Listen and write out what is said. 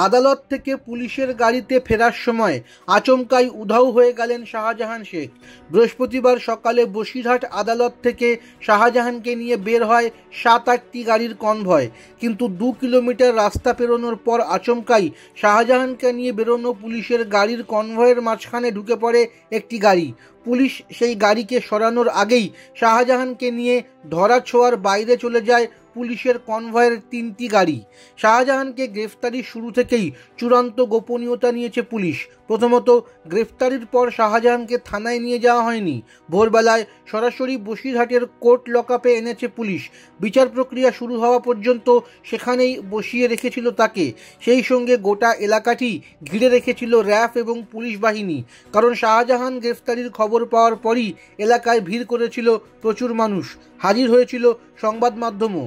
আদালত থেকে পুলিশের গাড়িতে ফেরার সময় আচমকাই উধাও হয়ে গেলেন শাহজাহান শেখ। বৃহস্পতিবার সকালে বসিরহাট আদালত থেকে শাহজাহানকে নিয়ে বের হয় 7-8টি গাড়ির কনভয়, কিন্তু 2 কিলোমিটার রাস্তা পেরোনোর পর আচমকাই শাহজাহানকে নিয়ে বেরোনো পুলিশের গাড়ির কনভয়ের মাঝখানে ঢুকে পড়ে একটি গাড়ি। পুলিশ সেই গাড়িকে সরানোর আগেই শাহজাহানকে নিয়ে ধরাছোঁয়ার বাইরে চলে যায় পুলিশের কনভয়ের 3টি গাড়ি। শাহজাহানকে গ্রেফতারির শুরু থেকেই চূড়ান্ত গোপনীয়তা নিয়েছে পুলিশ। প্রথমত, গ্রেফতারির পর শাহজাহানকে থানায় নিয়ে যাওয়া হয়নি। ভোরবেলায় সরাসরি বসিরহাটের কোর্ট লকআপে এনেছে পুলিশ। বিচার প্রক্রিয়া শুরু হওয়া পর্যন্ত সেখানেই বসিয়ে রেখেছিল তাকে। সেই সঙ্গে গোটা এলাকাটি ঘিরে রেখেছিল র্যাব এবং পুলিশ বাহিনী। কারণ শাহজাহান গ্রেফতারির খবর পাওয়ার পরই এলাকায় ভিড় করেছিল প্রচুর মানুষ, হাজির হয়েছিল সংবাদ মাধ্যমও।